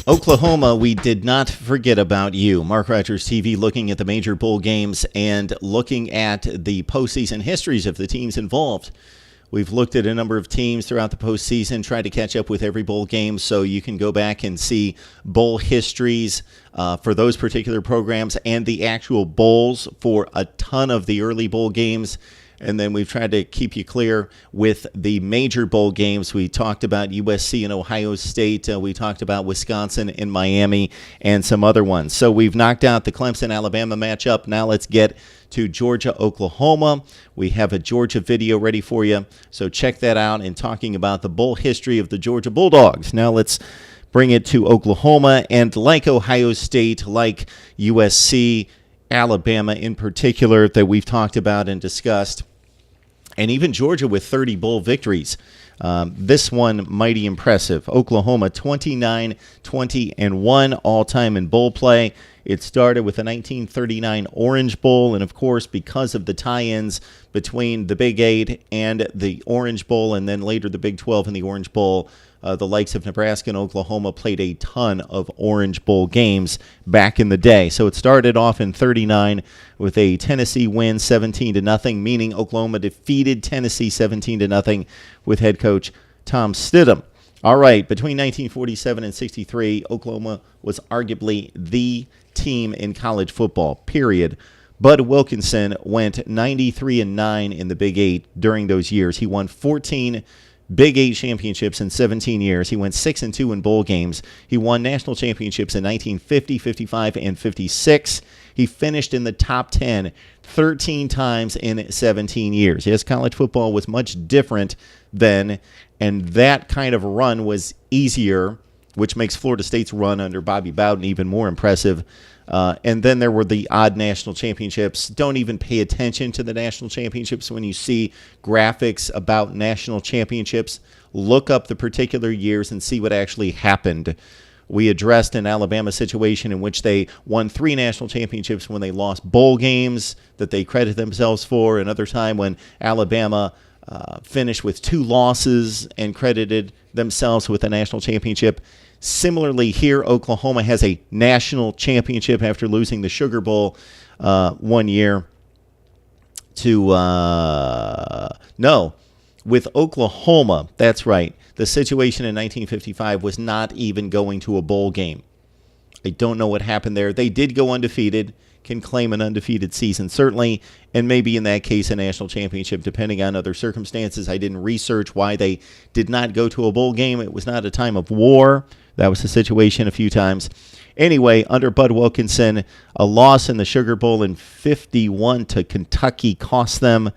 Oklahoma, we did not forget about you. Mark Rogers TV looking at the major bowl games and looking at the postseason histories of the teams involved. We've looked at a number of teams throughout the postseason, tried to catch up with every bowl game, so you can go back and see bowl histories for those particular programs and the actual bowls for a ton of the early bowl games. And then we've tried to keep you clear with the major bowl games. We talked about USC and Ohio State. We talked about Wisconsin and Miami and some other ones. So we've knocked out the Clemson-Alabama matchup. Now let's get to Georgia-Oklahoma. We have a Georgia video ready for you. So check that out in talking about the bowl history of the Georgia Bulldogs. Now let's bring it to Oklahoma. And like Ohio State, like USC, Alabama in particular that we've talked about and discussed, and even Georgia with 30 bowl victories. This one mighty impressive. Oklahoma 29-20-1 all-time in bowl play. It started with the 1939 Orange Bowl, and of course, because of the tie-ins between the Big 8 and the Orange Bowl, and then later the Big 12 and the Orange Bowl, the likes of Nebraska and Oklahoma played a ton of Orange Bowl games back in the day. So it started off in 39 with a Tennessee win 17-0, meaning Oklahoma defeated Tennessee 17-0 with head coach Tom Stidham. All right, between 1947 and 63, Oklahoma was arguably the team in college football, period. Bud Wilkinson went 93-9 in the Big 8 during those years. He won 14 Big 8 championships in 17 years. He went 6-2 in bowl games. He won national championships in 1950, 55, and 56. He finished in the top 10 13 times in 17 years. Yes, college football was much different then, and that kind of run was easier, which makes Florida State's run under Bobby Bowden even more impressive. And then there were the odd national championships. Don't even pay attention to the national championships when you see graphics about national championships. Look up the particular years and see what actually happened. We addressed an Alabama situation in which they won 3 national championships when they lost bowl games that they credit themselves for. Another time when Alabama finished with 2 losses and credited themselves with a national championship. Similarly, here, Oklahoma has a national championship after losing the Sugar Bowl one year to, with Oklahoma, that's right. The situation in 1955 was not even going to a bowl game. I don't know what happened there. They did go undefeated, can claim an undefeated season, certainly, and maybe in that case a national championship, depending on other circumstances. I didn't research why they did not go to a bowl game. It was not a time of war. That was the situation a few times. Anyway, under Bud Wilkinson, a loss in the Sugar Bowl in 51 to Kentucky cost them.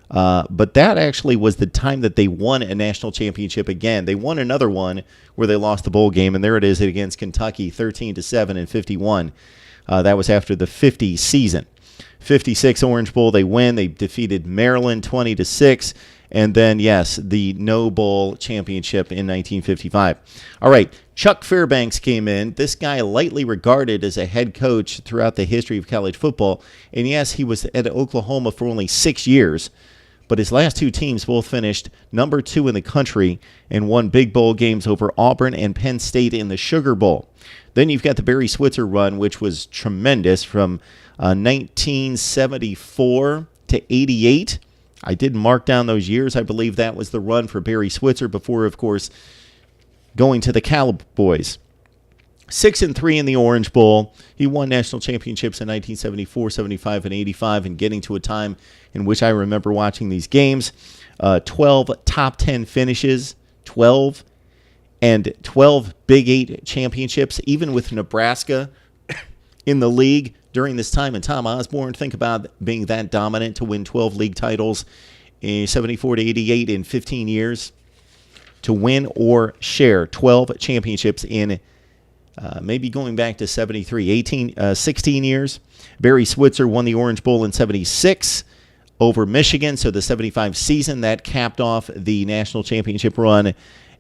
But that actually was the time that they won a national championship again. They won another one where they lost the bowl game, and there it is against Kentucky, 13-7 in 51. That was after the 50 season. 56 Orange Bowl, they win. They defeated Maryland 20-6. And then, yes, the No Bowl championship in 1955. All right, Chuck Fairbanks came in. This guy lightly regarded as a head coach throughout the history of college football. And yes, he was at Oklahoma for only 6 years. But his last 2 teams both finished number 2 in the country and won big bowl games over Auburn and Penn State in the Sugar Bowl. Then you've got the Barry Switzer run, which was tremendous from 1974 to 88. I did mark down those years. I believe that was the run for Barry Switzer before, of course, going to the Cowboys. 6-3 in the Orange Bowl. He won national championships in 1974, 75, and 85, and getting to a time in which I remember watching these games. 12 top 10 finishes, 12, and 12 Big 8 championships, even with Nebraska in the league during this time. And Tom Osborne, think about being that dominant to win 12 league titles in 74 to 88 in 15 years. To win or share 12 championships in maybe going back to 73, 16 years. Barry Switzer won the Orange Bowl in 76 over Michigan. So the 75 season, that capped off the national championship run.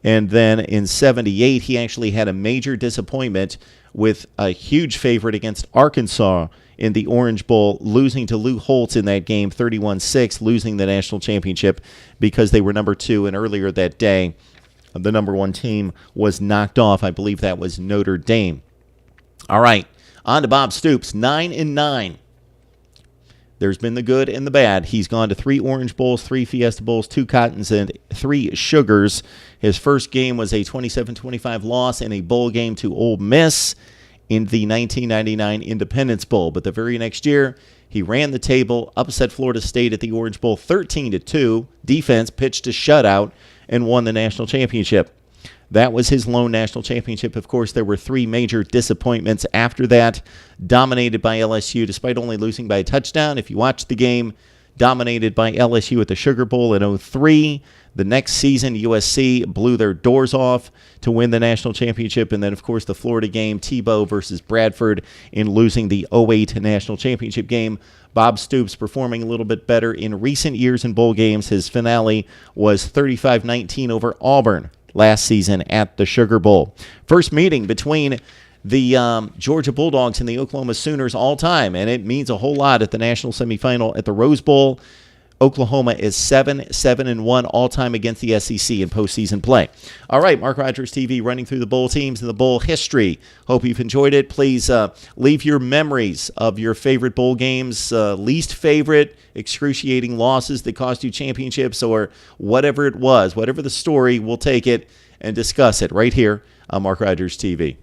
And then in 78, he actually had a major disappointment with a huge favorite against Arkansas in the Orange Bowl, losing to Lou Holtz in that game, 31-6, losing the national championship because they were number 2. And earlier that day, the number one team was knocked off. I believe that was Notre Dame. All right, on to Bob Stoops, 9-9. There's been the good and the bad. He's gone to 3 Orange Bowls, 3 Fiesta Bowls, 2 Cottons, and 3 Sugars. His first game was a 27-25 loss in a bowl game to Ole Miss in the 1999 Independence Bowl. But the very next year, he ran the table, upset Florida State at the Orange Bowl 13-2. Defense pitched a shutout and won the national championship. That was his lone national championship. Of course, there were 3 major disappointments after that, dominated by LSU, despite only losing by a touchdown. If you watch the game, dominated by LSU at the Sugar Bowl in 2003. The next season, USC blew their doors off to win the national championship. And then, of course, the Florida game, Tebow versus Bradford, in losing the 2008 national championship game. Bob Stoops performing a little bit better in recent years in bowl games. His finale was 35-19 over Auburn last season at the Sugar Bowl. First meeting between the Georgia Bulldogs and the Oklahoma Sooners all time, and it means a whole lot at the national semifinal at the Rose Bowl. Oklahoma is 7-1 all-time against the SEC in postseason play. All right, Mark Rogers TV running through the bowl teams and the bowl history. Hope you've enjoyed it. Please leave your memories of your favorite bowl games, least favorite, excruciating losses that cost you championships, or whatever it was. Whatever the story, we'll take it and discuss it right here on Mark Rogers TV.